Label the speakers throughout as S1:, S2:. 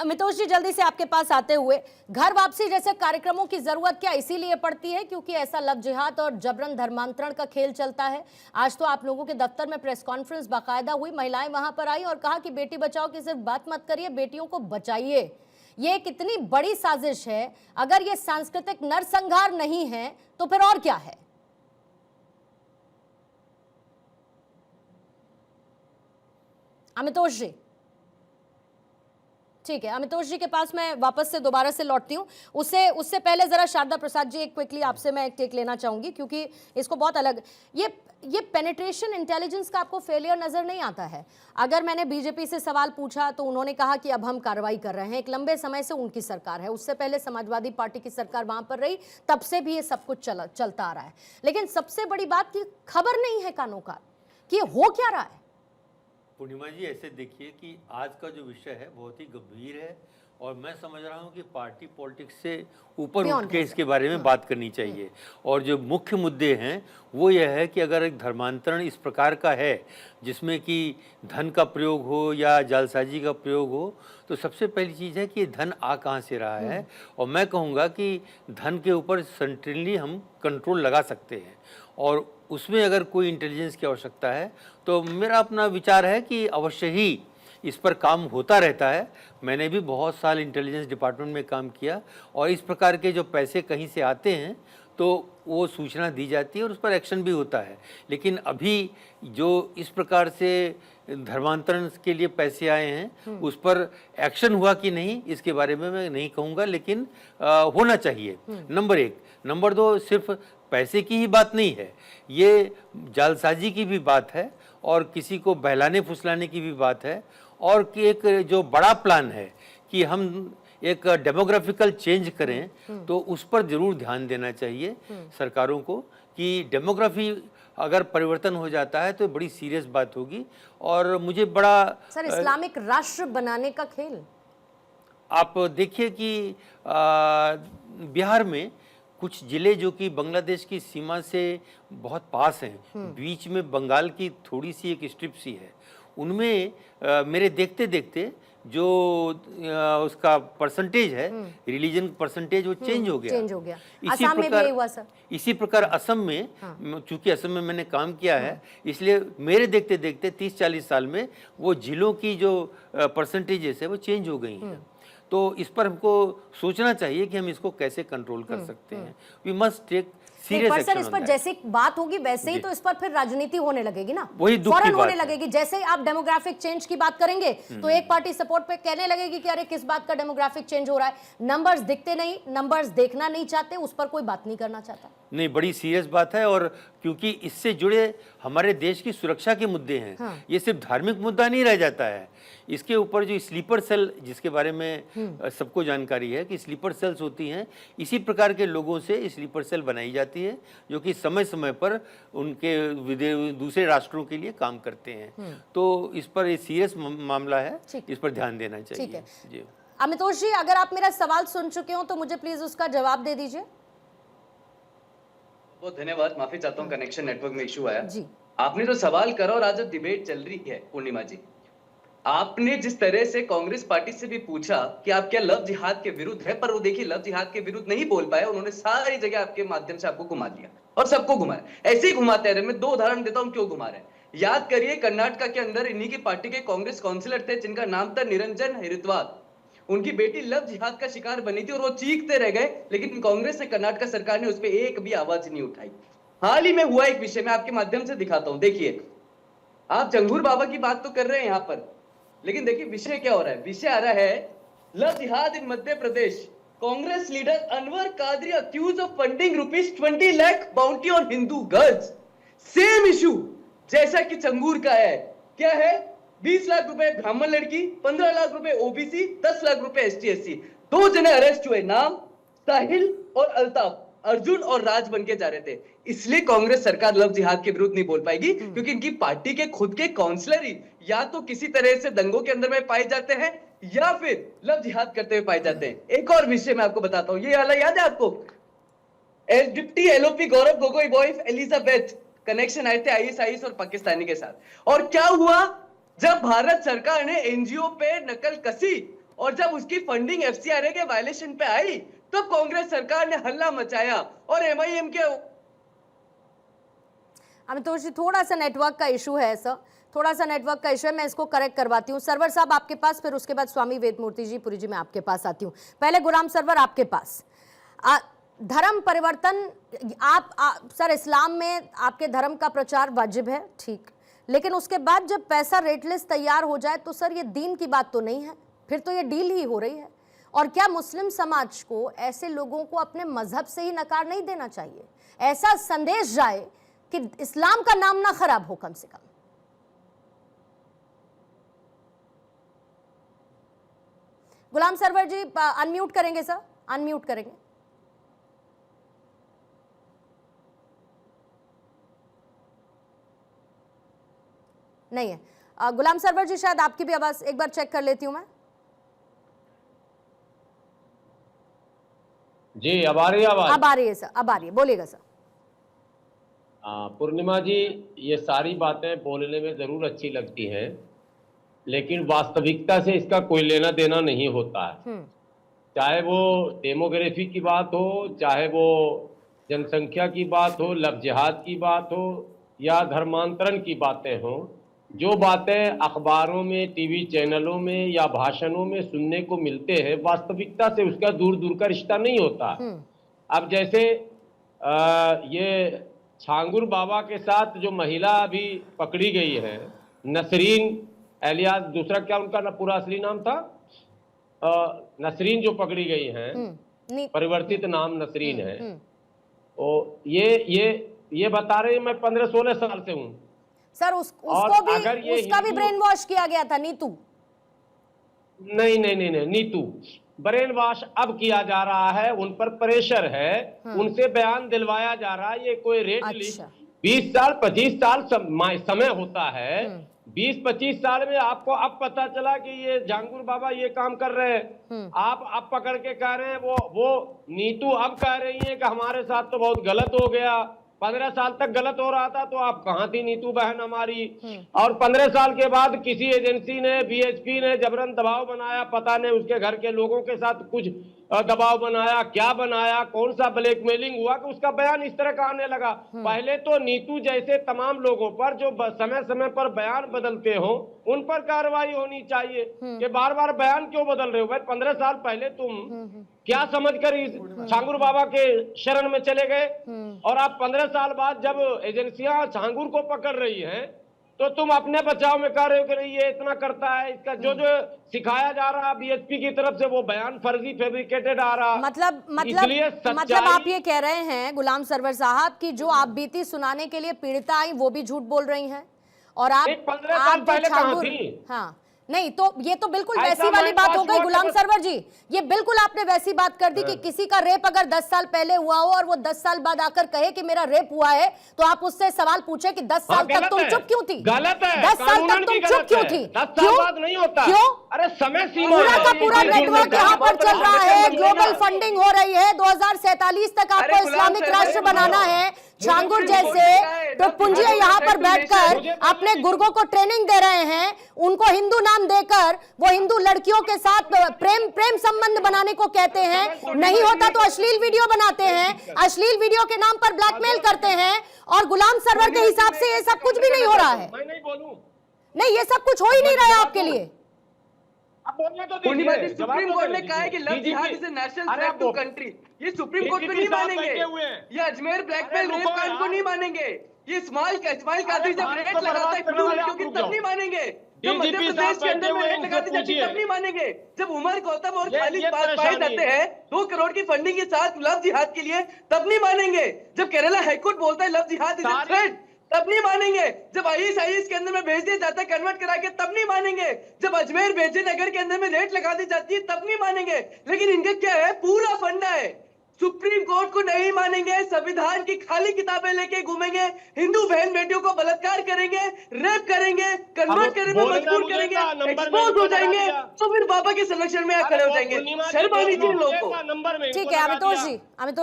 S1: अमितोष जी, जल्दी से आपके पास आते हुए, घर वापसी जैसे कार्यक्रमों की जरूरत क्या इसीलिए पड़ती है क्योंकि ऐसा लव जिहाद और जबरन धर्मांतरण का खेल चलता है? आज तो आप लोगों के दफ्तर में प्रेस कॉन्फ्रेंस बाकायदा हुई, महिलाएं वहां पर आई और कहा कि बेटी बचाओ की सिर्फ बात मत करिए, बेटियों को बचाइए। ये कितनी बड़ी साजिश है। अगर ये सांस्कृतिक नरसंहार नहीं है तो फिर और क्या है? अमितोष जी, ठीक है, अमितोष जी के पास मैं वापस से दोबारा से लौटती हूँ। उससे पहले जरा शारदा प्रसाद जी, एक क्विकली आपसे मैं एक टेक लेना चाहूंगी क्योंकि इसको बहुत अलग, ये पेनिट्रेशन इंटेलिजेंस का आपको फेलियर नजर नहीं आता है? अगर मैंने बीजेपी से सवाल पूछा तो उन्होंने कहा कि अब हम कार्रवाई कर रहे हैं। एक लंबे समय से उनकी सरकार है, उससे पहले समाजवादी पार्टी की सरकार वहां पर रही, तब से भी ये सब कुछ चलता आ रहा है। लेकिन सबसे बड़ी बात की खबर नहीं है कानों का कि हो क्या रहा है।
S2: पूर्णिमा जी, ऐसे देखिए कि आज का जो विषय है बहुत ही गंभीर है और मैं समझ रहा हूँ कि पार्टी पॉलिटिक्स से ऊपर उठ के इसके बारे में बात करनी चाहिए। और जो मुख्य मुद्दे हैं वो यह है कि अगर एक धर्मांतरण इस प्रकार का है जिसमें कि धन का प्रयोग हो या जालसाजी का प्रयोग हो, तो सबसे पहली चीज़ है कि ये धन आ कहाँ से रहा है। और मैं कहूँगा कि धन के ऊपर सर्टेनली हम कंट्रोल लगा सकते हैं और उसमें अगर कोई इंटेलिजेंस की आवश्यकता है तो मेरा अपना विचार है कि अवश्य ही इस पर काम होता रहता है। मैंने भी बहुत साल इंटेलिजेंस डिपार्टमेंट में काम किया और इस प्रकार के जो पैसे कहीं से आते हैं तो वो सूचना दी जाती है और उस पर एक्शन भी होता है। लेकिन अभी जो इस प्रकार से धर्मांतरण के लिए पैसे आए हैं उस पर एक्शन हुआ कि नहीं इसके बारे में मैं नहीं कहूँगा, लेकिन होना चाहिए, नंबर एक। नंबर दो, सिर्फ पैसे की ही बात नहीं है, ये जालसाजी की भी बात है और किसी को बहलाने फुसलाने की भी बात है और कि एक जो बड़ा प्लान है कि हम एक डेमोग्राफिकल चेंज करें तो उस पर जरूर ध्यान देना चाहिए सरकारों को कि डेमोग्राफी अगर परिवर्तन हो जाता है तो बड़ी सीरियस बात होगी। और मुझे बड़ा
S1: सर, इस्लामिक राष्ट्र बनाने का खेल
S2: आप देखिए कि बिहार में कुछ जिले जो कि बांग्लादेश की सीमा से बहुत पास हैं, बीच में बंगाल की थोड़ी सी एक स्ट्रिप सी है, उनमें मेरे देखते देखते जो उसका परसेंटेज है, रिलीजन परसेंटेज, वो चेंज हो गया।
S1: असम में भी हुआ सर।
S2: इसी प्रकार असम में, चूंकि असम में मैंने काम किया है इसलिए मेरे देखते देखते 30-40 साल में वो जिलों की जो परसेंटेजेस है वो चेंज हो गई हैं। तो इस पर हमको सोचना चाहिए कि हम इसको कैसे कंट्रोल कर सकते हैं। We must take serious action.
S1: Sir, इस पर जैसे बात होगी वैसे ही तो इस पर फिर राजनीति होने लगेगी ना,
S2: वही दुख की
S1: फौरन
S2: बात
S1: होने लगेगी। जैसे ही आप डेमोग्राफिक चेंज की बात करेंगे तो एक पार्टी सपोर्ट पे कहने लगेगी कि अरे किस बात का डेमोग्राफिक चेंज हो रहा है, नंबर्स दिखते नहीं, नंबर्स देखना नहीं चाहते, उस पर कोई बात नहीं करना चाहता।
S2: नहीं, बड़ी सीरियस बात है और क्योंकि इससे जुड़े हमारे देश की सुरक्षा के मुद्दे हैं। ये सिर्फ धार्मिक मुद्दा नहीं रह जाता है, इसके ऊपर जो स्लीपर सेल जिसके बारे में सबको जानकारी है कि स्लीपर सेल्स होती हैं, इसी प्रकार के लोगों से स्लीपर सेल बनाई जाती है जो कि समय समय पर उनके दूसरे राष्ट्रों के लिए काम करते हैं। तो इस पर ये सीरियस मामला है, इस पर ध्यान देना चाहिए।
S1: ठीक है जी। अमितोष जी, अगर आप मेरा सवाल सुन चुके हो तो मुझे प्लीज उसका जवाब दे दीजिए।
S3: बहुत धन्यवाद, माफी चाहता हूँ कनेक्शन नेटवर्क में इशू आया
S1: जी।
S3: आपने जो सवाल करा और आज जो डिबेट चल रही है पूर्णिमा जी, आपने जिस तरह से कांग्रेस पार्टी से भी पूछा कि आप क्या लव जिहाद के विरुद्ध है, पर वो देखिए लव जिहाद के विरुद्ध नहीं बोल पाए, उन्होंने सारी जगह आपके माध्यम से आपको घुमा दिया और सबको घुमाया। ऐसे ही घुमाते रहे। मैं 2 उदाहरण देता हूं क्यों घुमा रहे हैं। याद करिए कर्नाटक के अंदर इन्हीं की पार्टी के कांग्रेस काउंसिलर थे जिनका नाम था निरंजन हिरिद्वार। उनकी बेटी लव जिहाद का शिकार बनी थी और वो चीखते रह गए, लेकिन कांग्रेस ने, कर्नाटक सरकार ने उस पर एक भी आवाज नहीं उठाई। हाल ही में हुआ एक विषय मैं आपके माध्यम से दिखाता हूं। देखिए, आप जंगूर बाबा की बात तो कर रहे हैं यहां पर, लेकिन देखिए विषय क्या हो रहा है। विषय आ रहा है love jihad in Madhya Pradesh, Congress leader Anwar Qadri accused of funding ₹20 lakh bounty on Hindu girls. Same issue जैसा कि चंगूर का है। क्या है? 20 लाख रुपए ब्राह्मण लड़की, 15 लाख रुपए ओबीसी, 10 लाख रुपए ST/SC। 2 जने अरेस्ट हुए, नाम साहिल और अल्ताफ, अर्जुन और राज बन के जा रहे थे। इसलिए कांग्रेस सरकार लव जिहाद के विरुद्ध नहीं बोल पाएगी क्योंकि इनकी पार्टी के खुद के काउंसलर ही या तो किसी तरह से दंगों के अंदर में पाए जाते हैं या फिर लव जिहाद करते हुए पाए जाते हैं। एक और विषय मैं आपको बताता हूं, ये वाला याद है आपको? Deputy LOP Gaurav Gogoi wife Elizabeth, connection आए थे ISIS और पाकिस्तानी के साथ। और क्या हुआ? जब भारत सरकार ने NGO पे नकल कसी और जब उसकी फंडिंग एफसीआरए के वायलेशन पे आई तो कांग्रेस सरकार ने हल्ला मचाया और एमआईएम के
S1: अमितोष जी, थोड़ा सा नेटवर्क का इशू है सर, थोड़ा सा नेटवर्क का इशू है, मैं इसको करेक्ट करवाती हूँ। सरवर साहब आपके पास, फिर उसके बाद स्वामी वेदमूर्ति जी पुरी जी मैं आपके पास आती हूँ। पहले गुलाम सरवर आपके पास। धर्म परिवर्तन, सर इस्लाम में आपके धर्म का प्रचार वाजिब है, ठीक, लेकिन उसके बाद जब पैसा रेट लिस्ट तैयार हो जाए तो सर ये दीन की बात तो नहीं है, फिर तो ये डील ही हो रही है। और क्या मुस्लिम समाज को ऐसे लोगों को अपने मजहब से ही नकार नहीं देना चाहिए? ऐसा संदेश जाए कि इस्लाम का नाम ना खराब हो कम से कम। गुलाम सरवर जी अनम्यूट करेंगे सर, अनम्यूट करेंगे। नहीं है। गुलाम सरवर जी, शायद आपकी भी आवाज एक बार चेक कर लेती हूं मैं।
S4: जी अब आ रही है आवाज?
S1: अब आ रही है सर, अब आ रही है, बोलिएगा सर।
S4: पूर्णिमा जी, ये सारी बातें बोलने में जरूर अच्छी लगती हैं, लेकिन वास्तविकता से इसका कोई लेना देना नहीं होता है। चाहे वो डेमोग्राफी की बात हो, चाहे वो जनसंख्या की बात हो, लव जिहाद की बात हो, या धर्मांतरण की बातें हो, जो बातें अखबारों में, टीवी चैनलों में या भाषणों में सुनने को मिलते हैं, वास्तविकता से उसका दूर दूर का रिश्ता नहीं होता। अब जैसे ये छांगुर बाबा के साथ जो महिला अभी पकड़ी गई है, नसरीन एलियास, दूसरा क्या उनका पूरा असली नाम था, नसरीन जो पकड़ी गई हैं, परिवर्तित नाम नसरीन है, तो ये बता रहे मैं 15-16 साल से हूँ
S1: सर। उसका भी ब्रेन वॉश किया गया था, नीतू?
S4: नहीं, नीतू ब्रेन वॉश अब किया जा रहा है, उन पर प्रेशर है, उनसे बयान दिलवाया जा रहा है। ये कोई रेट लिस्ट 20 साल 25 साल समय होता है, 20-25 साल में आपको अब पता चला कि ये झांगुर बाबा ये काम कर रहे हैं, आप अब पकड़ के कह रहे हैं, वो नीतू अब कह रही है कि हमारे साथ तो बहुत गलत हो गया। 15 साल तक गलत हो रहा था तो आप कहाँ थी नीतू बहन हमारी? और 15 साल के बाद किसी एजेंसी ने, बीएचपी ने जबरन दबाव बनाया, पता नहीं उसके घर के लोगों के साथ कुछ दबाव बनाया, क्या बनाया, कौन सा ब्लैकमेलिंग हुआ कि उसका बयान इस तरह का आने लगा। पहले तो नीतू जैसे तमाम लोगों पर जो समय समय पर बयान बदलते हो उन पर कार्रवाई होनी चाहिए कि बार बार बयान क्यों बदल रहे हो? भाई 15 साल पहले तुम क्या समझकर इस छांगुर बाबा के शरण में चले गए, और आप 15 साल बाद जब एजेंसियां छांगुर को पकड़ रही हैं तो तुम अपने बचाव में कह रहे हो कि नहीं ये इतना करता है, इसका जो सिखाया जा रहा है बीएचपी की तरफ से वो बयान फर्जी फैब्रिकेटेड आ रहा।
S1: मतलब आप ये कह रहे हैं गुलाम सरवर साहब कि जो आप बीती सुनाने के लिए पीड़िता आई वो भी झूठ बोल रही हैं, और आप
S4: 15 साल पहले कहां थी?
S1: हाँ नहीं, तो ये तो बिल्कुल वैसी वाली बात हो गई गुलाम सरवर जी, ये बिल्कुल आपने वैसी बात कर दी कि किसी का रेप अगर 10 साल पहले हुआ हो और वो 10 साल बाद आकर कहे कि मेरा रेप हुआ है, तो आप उससे सवाल पूछे कि 10 साल तक तुम चुप क्यों थी?
S4: गलत है,
S1: 10 साल तक तुम चुप क्यों थी?
S4: 10 साल बाद नहीं होता।
S1: क्यों?
S4: अरे समय सीमा
S1: पूरा का पूरा नेटवर्क यहाँ पर चल रहा है, ग्लोबल फंडिंग हो रही है, 2047 तक आपको इस्लामिक राष्ट्र बनाना है। छांगुर जैसे तो पुंजिया यहाँ पर बैठकर अपने गुर्गों को ट्रेनिंग दे रहे हैं, उनको हिंदू नाम देकर वो हिंदू लड़कियों के साथ प्रेम संबंध बनाने को कहते हैं, नहीं होता तो अश्लील वीडियो बनाते हैं, अश्लील वीडियो के नाम पर ब्लैकमेल करते हैं, और गुलाम सरवर के हिसाब से ये सब कुछ भी नहीं हो रहा है।
S4: मैं नहीं बोलूं,
S1: नहीं, ये सब कुछ हो ही नहीं रहा है आपके लिए।
S3: सुप्रीम कोर्ट ने कहा है कि love jihad is a national threat to country, ये सुप्रीम कोर्ट को नहीं मानेंगे, ये अजमेर ब्लैकमेल रेप कांड को नहीं मानेंगे, ये इस्माइल कादरी जब रेट लगाता है क्योंकि तब नहीं मानेंगे, जब मध्य प्रदेश के अंदर में रेट लगाती जाती है तब नहीं मानेंगे, जब उमर गौतम और खालिद पाए जाते हैं 2 करोड़ की फंडिंग के साथ लव जिहाद के लिए तब नहीं मानेंगे, जब केरला हाईकोर्ट बोलता है love jihad is a threat तब नहीं मानेंगे, जब आईएस के अंदर में भेज दिया जाता है कन्वर्ट करा के तब नहीं मानेंगे, जब अजमेर बेजे नगर के अंदर में रेट लगा दी जाती है तब नहीं मानेंगे। लेकिन इनके क्या है, पूरा फंडा है, सुप्रीम कोर्ट को नहीं मानेंगे, संविधान की खाली किताबें लेके घूमेंगे, हिंदू बहन बेटियों को बलात्कार करेंगे, रेप करेंगे, कन्वर्ट करने में मजबूर करेंगे, एक्सपोज हो जाएंगे, तो फिर बाबा के संरक्षण में खड़े हो जाएंगे। शर्म आनी चाहिए लोगों को।
S1: ठीक है अमितोष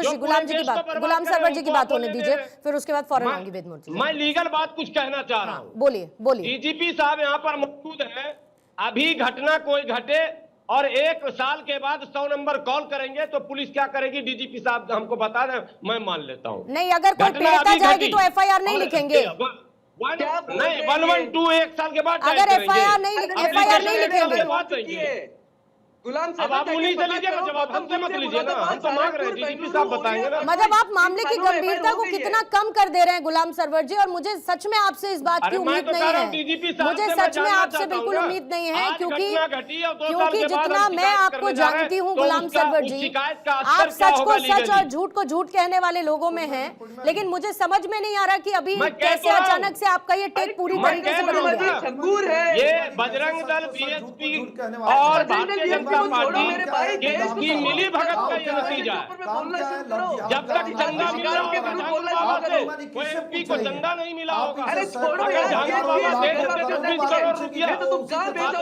S1: जी, गुलाम जी की बात, गुलाम सरवर जी की बात होने दीजिए, फिर उसके बाद फौरन आऊंगी वेदमूर्ति।
S4: मैं लीगल बात कुछ कहना चाह रहा हूँ।
S1: बोलिए।
S4: डीजीपी साहब यहाँ पर मौजूद है, अभी घटना कोई घटे और 1 साल के बाद 100 नंबर कॉल करेंगे तो पुलिस क्या करेगी, डीजीपी साहब हमको बता दें, मैं मान लेता हूँ।
S1: नहीं, अगर कोई
S4: घटना
S1: पीड़िता
S4: अभी
S1: जाएगी
S4: घटी।
S1: तो एफआईआर नहीं
S4: और
S1: लिखेंगे।
S4: नहीं, 112 1 साल के बाद
S1: अगर
S4: जारी करेंगे।
S1: एफआईआर नहीं लिखेंगे।
S4: बात नहीं है।
S3: गुलाम
S4: अब आप उन्हीं से लीजिए ना जवाब, हमसे मत लीजिए ना, हम तो मांग रहे हैं, डीजीपी साहब बताएंगे ना।
S1: मतलब आप मामले की गंभीरता को कितना कम कर दे रहे हैं गुलाम सरवर जी, और मुझे सच में आपसे इस बात की उम्मीद नहीं है। मुझे सच में आपसे बिल्कुल उम्मीद नहीं है, क्योंकि जितना मैं आपको जानती हूँ गुलाम सरवर जी, आप सच को सच और झूठ को झूठ कहने वाले लोगों में हैं, लेकिन मुझे समझ में नहीं आ रहा कि अभी कैसे अचानक से आपका ये टेक पूरी तरीके से बदल गया।
S4: ये बजरंग दल, बीएसपी और भारतीय जनता पार्टी की मिली भगत का ये नतीजा है। जब तक चंदा मिला होगा, कोई एमपी को चंदा नहीं मिला होगा, अगर झांगुर बाबा दे देते 20 करोड़ रुपया तो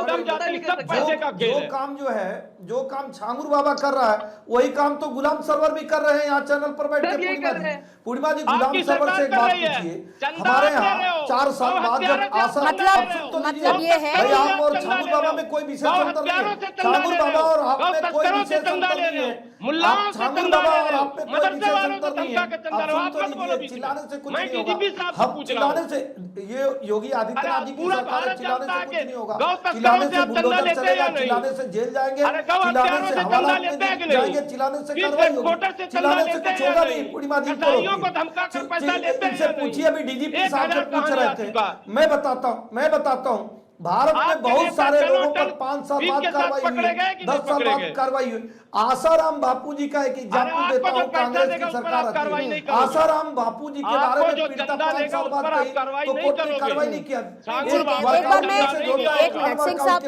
S4: दम जाती, सब पैसे का खेल है।
S5: जो काम झांगुर बाबा कर रहा है वही काम तो गुलाम सरवर भी कर रहे हैं यहाँ चैनल पर बैठ के। पूर्णिमा जी, गुलाम सरवर से एक बात पूछिए, हमारे यहाँ 4 साल बाद जब आशा,
S1: मतलब ये है
S5: भाई आप और झांगुर बाबा में कोई विशेष अंतर नहीं है। झांगुर बाबा और आप में कोई विशेष अंतर नहीं है। आप झांगुर बाबा और आप में कोई विशेष अंतर नहीं है। आप सुन तो लीजिए, चिल्लाने से कुछ नहीं होगा। हम चिल्लाने से, ये योगी आदित्यनाथ जी की सरकार है, चिल्लाने से कुछ नहीं होगा। चिल्लाने से बुलडोजर चलेगा, चिल्लाने से जेल जाएंगे, चिल्लाने से हवालात में जाएंगे, चिल्लाने से कार्रवाई होगी, चिल्लाने से कुछ होगा नहीं। पूर्णिमा जी इनसे पूछिए, अभी डीजीपी साहब से पूछ रहे थे। मैं बताता हूँ भारत में बहुत सारे लोगों पर 5 साल बाद कार्रवाई हुई, 10 साल बाद कार्रवाई हुई। आसाराम बापू जी का एक एग्जाम्पल देता हूँ, कांग्रेस की सरकार आती है, आसाराम बापू जी के बारे में पीड़िता 5 साल बाद कही तो कोर्ट ने कार्रवाई नहीं किया।
S1: एक बार मैं एक मिनट सिंह साहब